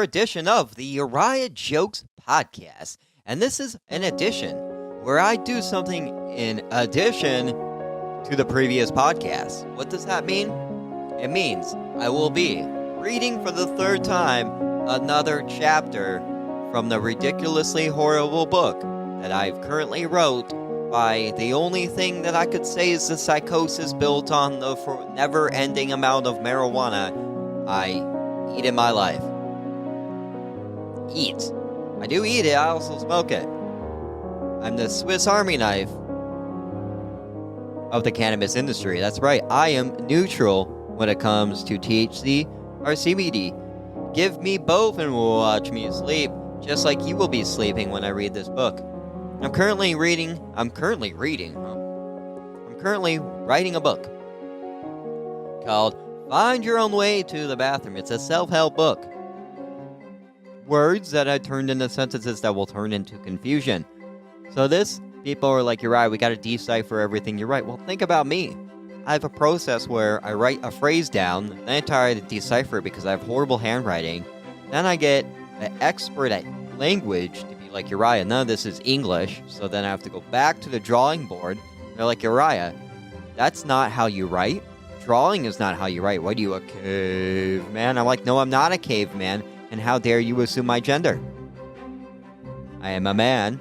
edition of the Uriah Jokes podcast. And this is an edition where I do something in addition to the previous podcast. What does that mean? It means I will be reading for the third time another chapter from the ridiculously horrible book that I've currently wrote by the only thing that I could say is the psychosis built on the never-ending amount of marijuana I eat in my life. Eat. I do eat it, I also smoke it. I'm the Swiss Army knife of the cannabis industry. That's right, I am neutral when it comes to THC or CBD. Give me both and watch me sleep, just like you will be sleeping when I read this book. I'm currently writing a book called Find Your Own Way to the Bathroom. It's a self-help book. Words that I turned into sentences that will turn into confusion. So people are like, Uriah, we gotta decipher everything you write. Well, think about me. I have a process where I write a phrase down, then I try to decipher it because I have horrible handwriting. Then I get an expert at language to be like, Uriah, none of this is English. So then I have to go back to the drawing board. They're like, Uriah, that's not how you write. Drawing is not how you write. What are you, a caveman? I'm like, no, I'm not a caveman. And how dare you assume my gender? I am a man.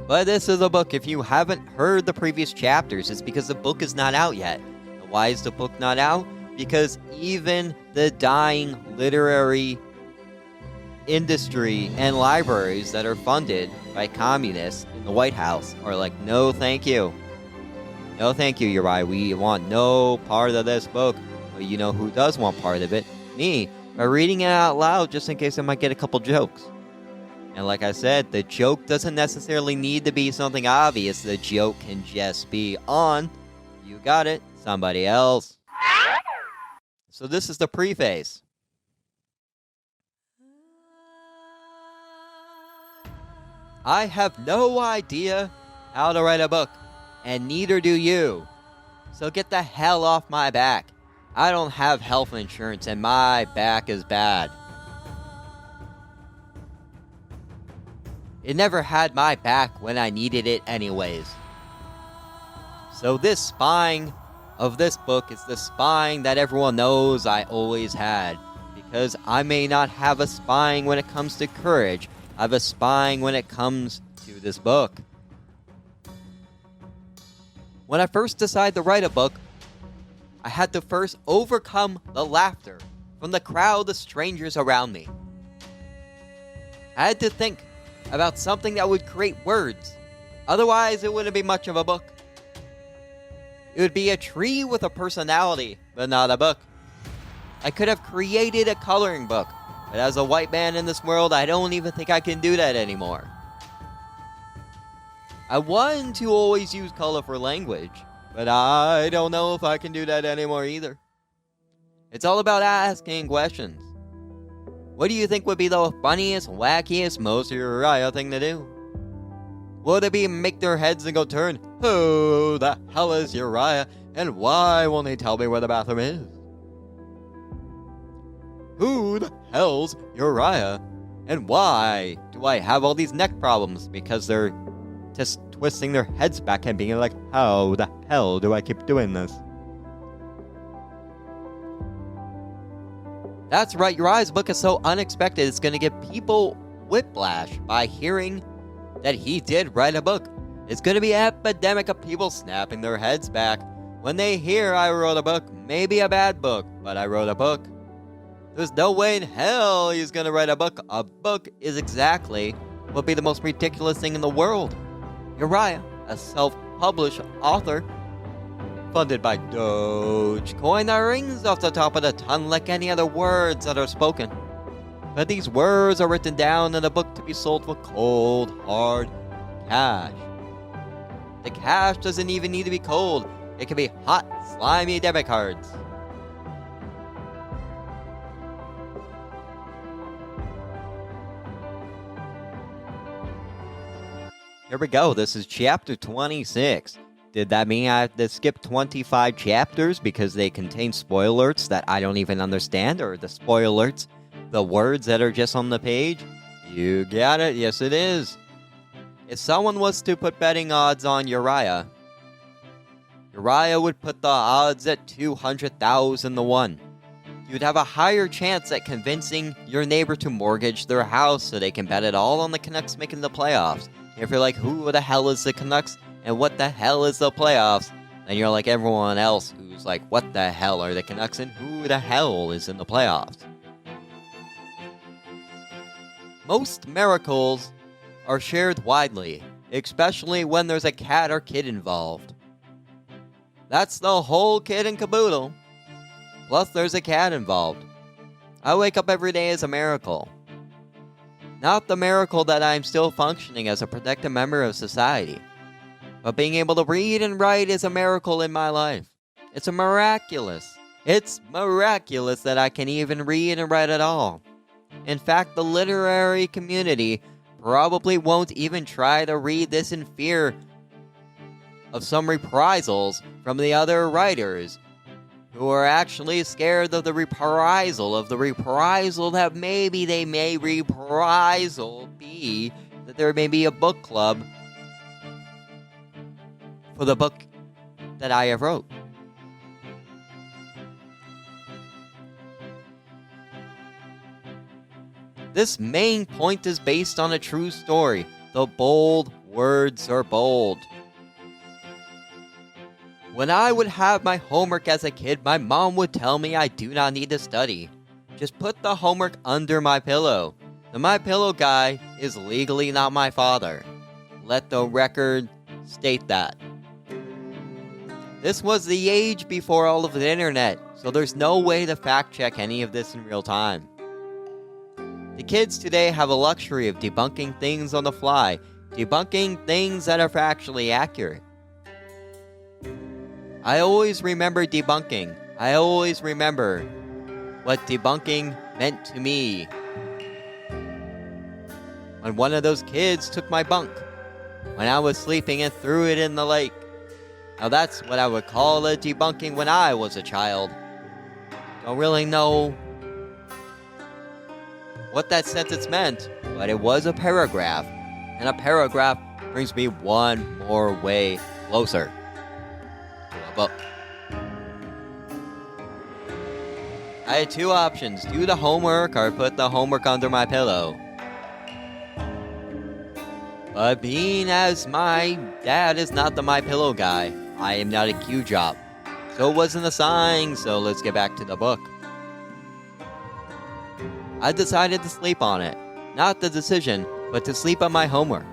But this is a book. If you haven't heard the previous chapters, it's because the book is not out yet. And why is the book not out? Because even the dying literary industry and libraries that are funded by communists in the White House are like, no thank you. No thank you, Uriah. We want no part of this book. But you know who does want part of it? Me. By reading it out loud just in case I might get a couple jokes. And like I said, the joke doesn't necessarily need to be something obvious. The joke can just be on, you got it, somebody else. So this is the preface. I have no idea how to write a book, and neither do you. So get the hell off my back. I don't have health insurance and my back is bad. It never had my back when I needed it anyways. So this spine of this book is the spine that everyone knows I always had. Because I may not have a spine when it comes to courage. I have a spine when it comes to this book. When I first decided to write a book, I had to first overcome the laughter from the crowd of strangers around me. I had to think about something that would create words. Otherwise, it wouldn't be much of a book. It would be a tree with a personality, but not a book. I could have created a coloring book, but as a white man in this world, I don't even think I can do that anymore. I wanted to always use color for language, but I don't know if I can do that anymore either. It's all about asking questions. What do you think would be the funniest, wackiest, most Uriah thing to do? Would it be make their heads and go turn, who the hell is Uriah, and why won't he tell me where the bathroom is? Who the hell's Uriah, and why do I have all these neck problems? Because they're just twisting their heads back and being like, how the hell do I keep doing this? That's right, Uriah's book is so unexpected, it's going to give people whiplash by hearing that he did write a book. It's going to be an epidemic of people snapping their heads back when they hear I wrote a book. Maybe a bad book, but I wrote a book. There's no way in hell he's going to write a book. A book is exactly what would be the most ridiculous thing in the world. Uriah, a self-published author, funded by Dogecoin, that rings off the top of the tongue like any other words that are spoken. But these words are written down in a book to be sold for cold, hard cash. The cash doesn't even need to be cold. It can be hot, slimy debit cards. Here we go. This is chapter 26. Did that mean I have to skip 25 chapters because they contain spoilers that I don't even understand, or the spoilers The words that are just on the page? You got it, yes it is. If someone was to put betting odds on Uriah would put the odds at 200,000 to 1. You'd have a higher chance at convincing your neighbor to mortgage their house so they can bet it all on the Canucks making the playoffs. If you're like, who the hell is the Canucks and what the hell is the playoffs? Then you're like everyone else who's like, what the hell are the Canucks and who the hell is in the playoffs? Most miracles are shared widely, especially when there's a cat or kid involved. That's the whole kit and caboodle. Plus, there's a cat involved. I wake up every day as a miracle. Not the miracle that I'm still functioning as a productive member of society, but being able to read and write is a miracle in my life. It's miraculous. It's miraculous that I can even read and write at all. In fact, the literary community probably won't even try to read this in fear of some reprisals from the other writers who are actually scared of the reprisal that maybe they may reprisal be that there may be a book club for the book that I have wrote. This main point is based on a true story. The bold words are bold. When I would have my homework as a kid, my mom would tell me I do not need to study. Just put the homework under my pillow. The My Pillow guy is legally not my father. Let the record state that. This was the age before all of the internet, so there's no way to fact check any of this in real time. The kids today have a luxury of debunking things on the fly, debunking things that are factually accurate. I always remember debunking. I always remember what debunking meant to me. When one of those kids took my bunk when I was sleeping and threw it in the lake. Now that's what I would call a debunking when I was a child. Don't really know what that sentence meant, but it was a paragraph. And a paragraph brings me one more way closer to a book. I had two options, do the homework or put the homework under my pillow. But being as my dad is not the My Pillow guy, I am not a Q job. So it wasn't assigned, so let's get back to the book. I decided to sleep on it. Not the decision, but to sleep on my homework.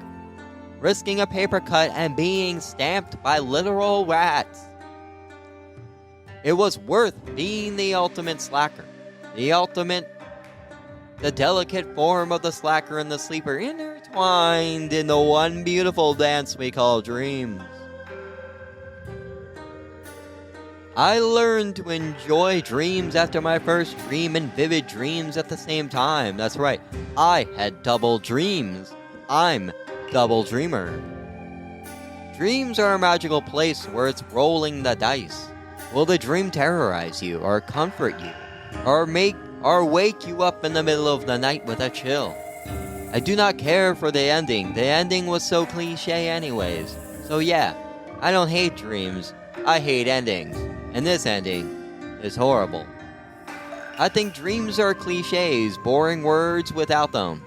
Risking a paper cut and being stamped by literal rats. It was worth being the ultimate slacker. The delicate form of the slacker and the sleeper intertwined in the one beautiful dance we call dreams. I learned to enjoy dreams after my first dream and vivid dreams at the same time. That's right, I had double dreams. I'm double dreamer. Dreams are a magical place where it's rolling the dice. Will the dream terrorize you, or comfort you, or wake you up in the middle of the night with a chill? I do not care for the ending. The ending was so cliche anyways. So yeah, I don't hate dreams. I hate endings. And this ending is horrible. I think dreams are cliches, boring words without them.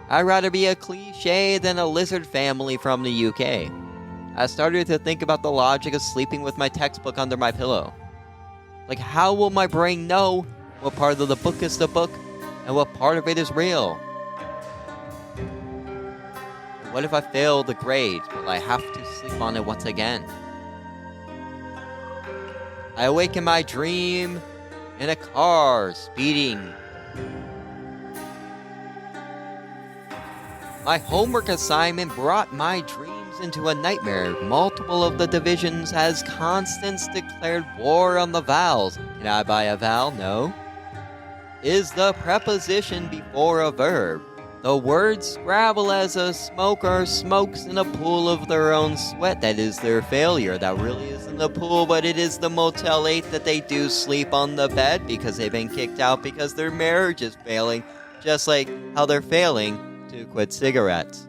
I'd rather be a cliche than a lizard family from the UK. I started to think about the logic of sleeping with my textbook under my pillow. Like, how will my brain know what part of the book is the book and what part of it is real? And what if I fail the grade? Will I have to sleep on it once again? I awaken my dream in a car, speeding. My homework assignment brought my dreams into a nightmare. Multiple of the divisions as Constance declared war on the vowels. Can I buy a vowel? No. Is the preposition before a verb. The words Scrabble as a smoker smokes in a pool of their own sweat. That is their failure. That really isn't the pool, but it is the Motel 8 that they do sleep on the bed because they've been kicked out because their marriage is failing, just like how they're failing to quit cigarettes.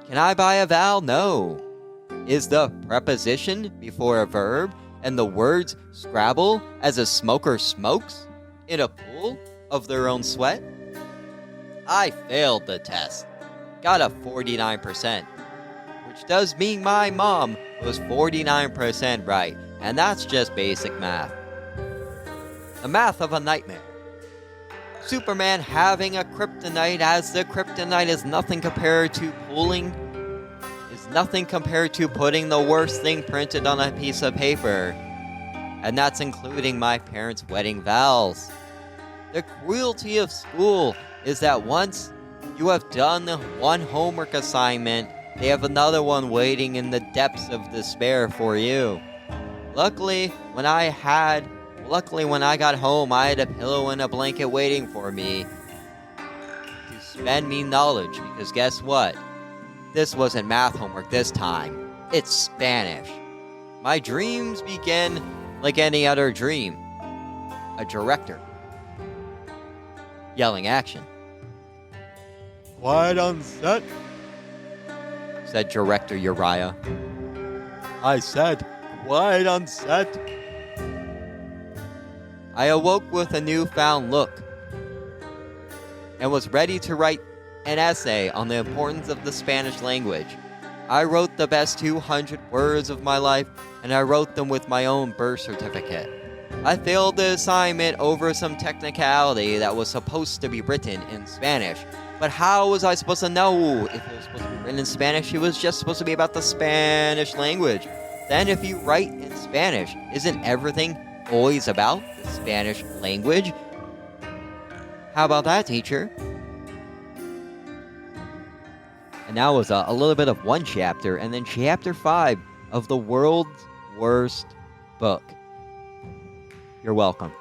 Can I buy a vowel? No. Is the preposition before a verb and the words Scrabble as a smoker smokes in a pool of their own sweat? I failed the test. Got a 49%, which does mean my mom was 49% right, and that's just basic math. The math of a nightmare. Superman having a kryptonite, as the kryptonite is nothing compared to putting the worst thing printed on a piece of paper. And that's including my parents' wedding vows. The cruelty of school is that once you have done one homework assignment, they have another one waiting in the depths of despair for you. Luckily, when I got home, I had a pillow and a blanket waiting for me to spend me knowledge, because guess what? This wasn't math homework this time. It's Spanish. My dreams begin like any other dream. A director yelling action. Quiet on set, said director Uriah. I said, quiet on set. I awoke with a newfound look and was ready to write an essay on the importance of the Spanish language. I wrote the best 200 words of my life, and I wrote them with my own birth certificate. I failed the assignment over some technicality that was supposed to be written in Spanish. But how was I supposed to know if it was supposed to be written in Spanish? It was just supposed to be about the Spanish language. Then if you write in Spanish, isn't everything always about the Spanish language? How about that, teacher? And that was a little bit of one chapter, and then chapter 5 of the world's worst book. You're welcome.